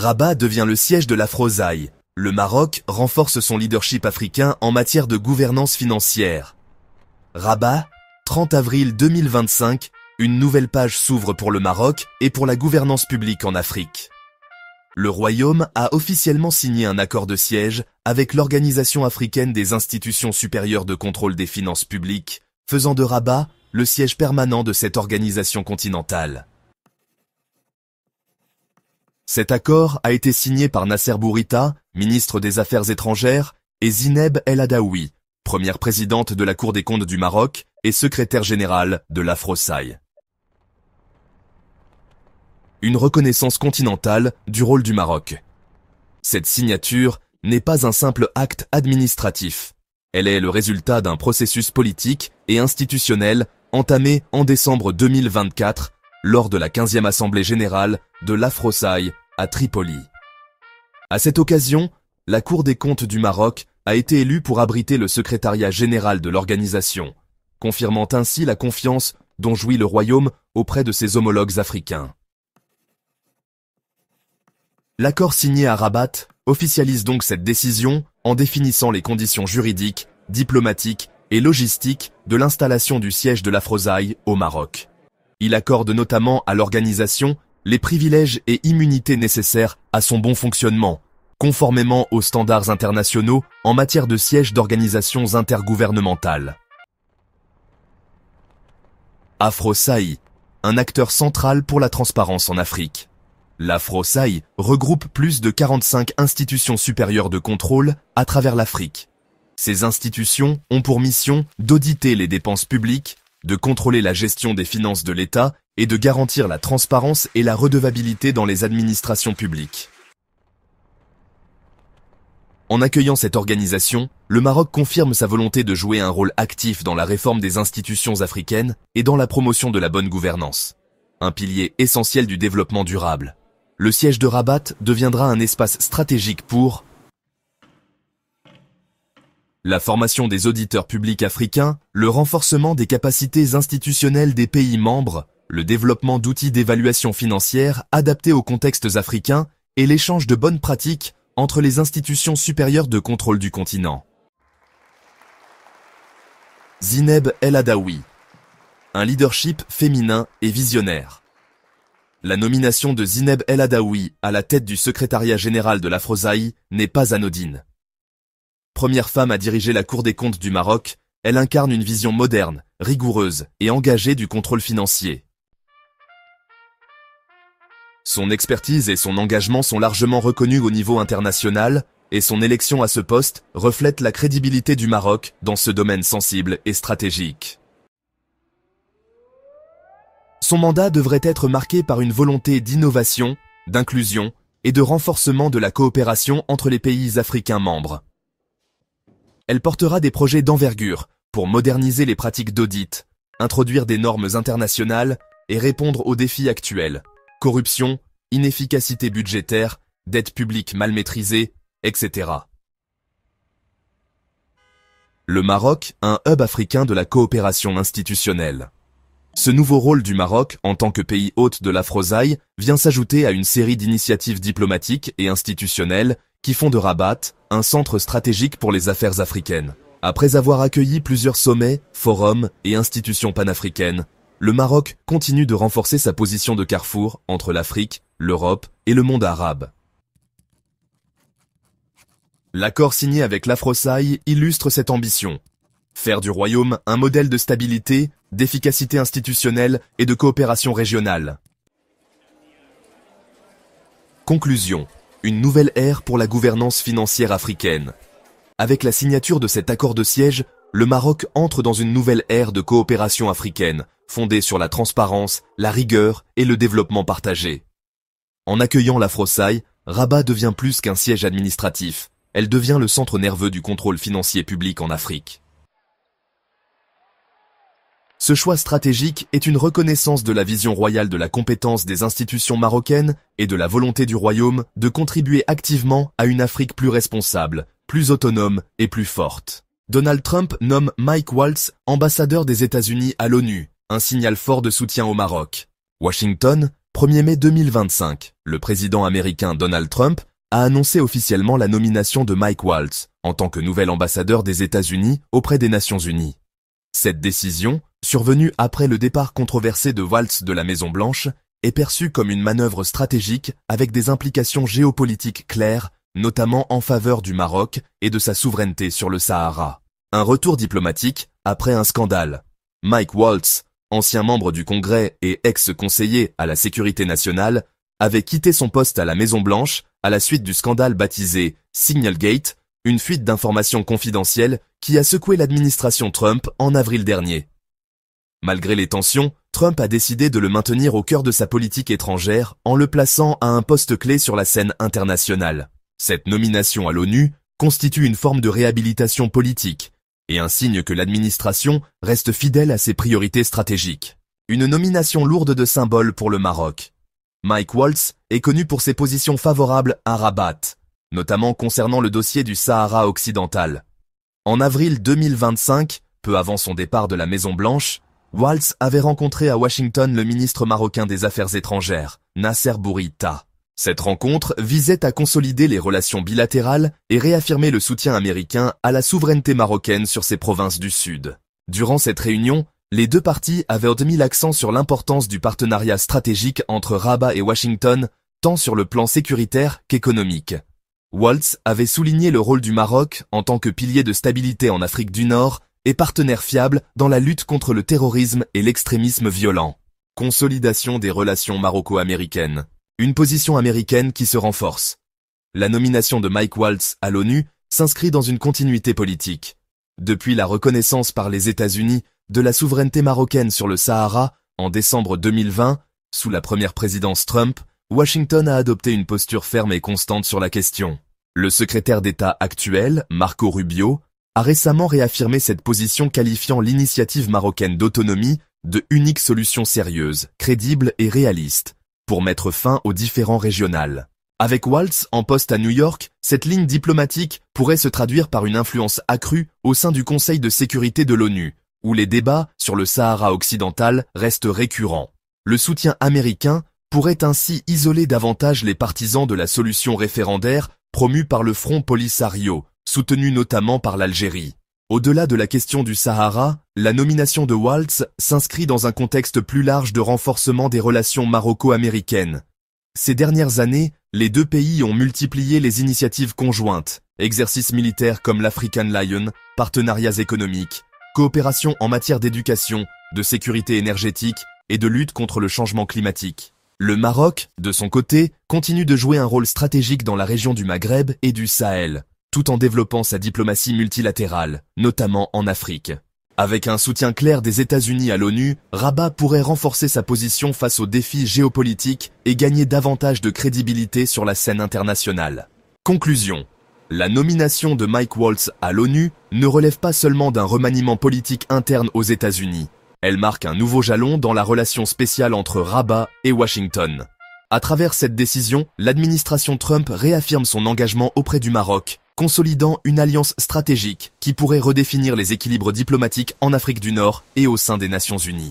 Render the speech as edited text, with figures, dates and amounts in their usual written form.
Rabat devient le siège de l'Afrosaï. Le Maroc renforce son leadership africain en matière de gouvernance financière. Rabat, 30 avril 2025, une nouvelle page s'ouvre pour le Maroc et pour la gouvernance publique en Afrique. Le Royaume a officiellement signé un accord de siège avec l'Organisation africaine des institutions supérieures de contrôle des finances publiques, faisant de Rabat le siège permanent de cette organisation continentale. Cet accord a été signé par Nasser Bourita, ministre des Affaires étrangères, et Zineb El Adaoui, première présidente de la Cour des comptes du Maroc et secrétaire générale de l'Afrosaï. Une reconnaissance continentale du rôle du Maroc. Cette signature n'est pas un simple acte administratif. Elle est le résultat d'un processus politique et institutionnel entamé en décembre 2024 lors de la 15e Assemblée générale de l'Afrosaï à Tripoli. À cette occasion, la Cour des comptes du Maroc a été élue pour abriter le secrétariat général de l'organisation, confirmant ainsi la confiance dont jouit le Royaume auprès de ses homologues africains. L'accord signé à Rabat officialise donc cette décision en définissant les conditions juridiques, diplomatiques et logistiques de l'installation du siège de l'Afrosaï au Maroc. Il accorde notamment à l'organisation les privilèges et immunités nécessaires à son bon fonctionnement, conformément aux standards internationaux en matière de sièges d'organisations intergouvernementales. Afrosaï, un acteur central pour la transparence en Afrique. L'Afrosaï regroupe plus de 45 institutions supérieures de contrôle à travers l'Afrique. Ces institutions ont pour mission d'auditer les dépenses publiques, de contrôler la gestion des finances de l'État et de garantir la transparence et la redevabilité dans les administrations publiques. En accueillant cette organisation, le Maroc confirme sa volonté de jouer un rôle actif dans la réforme des institutions africaines et dans la promotion de la bonne gouvernance. Un pilier essentiel du développement durable. Le siège de Rabat deviendra un espace stratégique pour la formation des auditeurs publics africains, le renforcement des capacités institutionnelles des pays membres, le développement d'outils d'évaluation financière adaptés aux contextes africains et l'échange de bonnes pratiques entre les institutions supérieures de contrôle du continent. Zineb El Adaoui, un leadership féminin et visionnaire. La nomination de Zineb El Adaoui à la tête du secrétariat général de l'Afrosaï n'est pas anodine. Première femme à diriger la Cour des comptes du Maroc, elle incarne une vision moderne, rigoureuse et engagée du contrôle financier. Son expertise et son engagement sont largement reconnus au niveau international, et son élection à ce poste reflète la crédibilité du Maroc dans ce domaine sensible et stratégique. Son mandat devrait être marqué par une volonté d'innovation, d'inclusion et de renforcement de la coopération entre les pays africains membres. Elle portera des projets d'envergure pour moderniser les pratiques d'audit, introduire des normes internationales et répondre aux défis actuels. Corruption, inefficacité budgétaire, dette publique mal maîtrisée, etc. Le Maroc, un hub africain de la coopération institutionnelle. Ce nouveau rôle du Maroc en tant que pays hôte de l'Afrosaï vient s'ajouter à une série d'initiatives diplomatiques et institutionnelles qui font de Rabat un centre stratégique pour les affaires africaines. Après avoir accueilli plusieurs sommets, forums et institutions panafricaines, le Maroc continue de renforcer sa position de carrefour entre l'Afrique, l'Europe et le monde arabe. L'accord signé avec l'Afrosaï illustre cette ambition. Faire du Royaume un modèle de stabilité, d'efficacité institutionnelle et de coopération régionale. Conclusion. Une nouvelle ère pour la gouvernance financière africaine. Avec la signature de cet accord de siège, le Maroc entre dans une nouvelle ère de coopération africaine, fondée sur la transparence, la rigueur et le développement partagé. En accueillant l'Afrosaï, Rabat devient plus qu'un siège administratif. Elle devient le centre nerveux du contrôle financier public en Afrique. Ce choix stratégique est une reconnaissance de la vision royale de la compétence des institutions marocaines et de la volonté du Royaume de contribuer activement à une Afrique plus responsable, plus autonome et plus forte. Donald Trump nomme Mike Waltz ambassadeur des États-Unis à l'ONU, un signal fort de soutien au Maroc. Washington 1er mai 2025, le président américain Donald Trump a annoncé officiellement la nomination de Mike Waltz en tant que nouvel ambassadeur des États-Unis auprès des Nations Unies. Cette décision, survenue après le départ controversé de Waltz de la Maison-Blanche, est perçue comme une manœuvre stratégique avec des implications géopolitiques claires, notamment en faveur du Maroc et de sa souveraineté sur le Sahara. Un retour diplomatique après un scandale. Mike Waltz, ancien membre du Congrès et ex-conseiller à la sécurité nationale, avait quitté son poste à la Maison-Blanche à la suite du scandale baptisé Signalgate, une fuite d'informations confidentielles qui a secoué l'administration Trump en avril dernier. Malgré les tensions, Trump a décidé de le maintenir au cœur de sa politique étrangère en le plaçant à un poste clé sur la scène internationale. Cette nomination à l'ONU constitue une forme de réhabilitation politique et un signe que l'administration reste fidèle à ses priorités stratégiques. Une nomination lourde de symboles pour le Maroc. Mike Waltz est connu pour ses positions favorables à Rabat, notamment concernant le dossier du Sahara occidental. En avril 2025, peu avant son départ de la Maison-Blanche, Waltz avait rencontré à Washington le ministre marocain des Affaires étrangères, Nasser Bourita. Cette rencontre visait à consolider les relations bilatérales et réaffirmer le soutien américain à la souveraineté marocaine sur ses provinces du Sud. Durant cette réunion, les deux parties avaient mis l'accent sur l'importance du partenariat stratégique entre Rabat et Washington, tant sur le plan sécuritaire qu'économique. Waltz avait souligné le rôle du Maroc en tant que pilier de stabilité en Afrique du Nord et partenaire fiable dans la lutte contre le terrorisme et l'extrémisme violent. Consolidation des relations maroco-américaines. Une position américaine qui se renforce. La nomination de Mike Waltz à l'ONU s'inscrit dans une continuité politique. Depuis la reconnaissance par les États-Unis de la souveraineté marocaine sur le Sahara en décembre 2020, sous la première présidence Trump, Washington a adopté une posture ferme et constante sur la question. Le secrétaire d'État actuel, Marco Rubio, a récemment réaffirmé cette position qualifiant l'initiative marocaine d'autonomie de unique solution sérieuse, crédible et réaliste pour mettre fin aux différends régionaux. Avec Waltz en poste à New York, cette ligne diplomatique pourrait se traduire par une influence accrue au sein du Conseil de sécurité de l'ONU, où les débats sur le Sahara occidental restent récurrents. Le soutien américain pourrait ainsi isoler davantage les partisans de la solution référendaire promue par le Front Polisario, soutenu notamment par l'Algérie. Au-delà de la question du Sahara, la nomination de Waltz s'inscrit dans un contexte plus large de renforcement des relations maroco-américaines. Ces dernières années, les deux pays ont multiplié les initiatives conjointes, exercices militaires comme l'African Lion, partenariats économiques, coopération en matière d'éducation, de sécurité énergétique et de lutte contre le changement climatique. Le Maroc, de son côté, continue de jouer un rôle stratégique dans la région du Maghreb et du Sahel, tout en développant sa diplomatie multilatérale, notamment en Afrique. Avec un soutien clair des États-Unis à l'ONU, Rabat pourrait renforcer sa position face aux défis géopolitiques et gagner davantage de crédibilité sur la scène internationale. Conclusion. La nomination de Mike Waltz à l'ONU ne relève pas seulement d'un remaniement politique interne aux États-Unis. Elle marque un nouveau jalon dans la relation spéciale entre Rabat et Washington. À travers cette décision, l'administration Trump réaffirme son engagement auprès du Maroc, consolidant une alliance stratégique qui pourrait redéfinir les équilibres diplomatiques en Afrique du Nord et au sein des Nations Unies.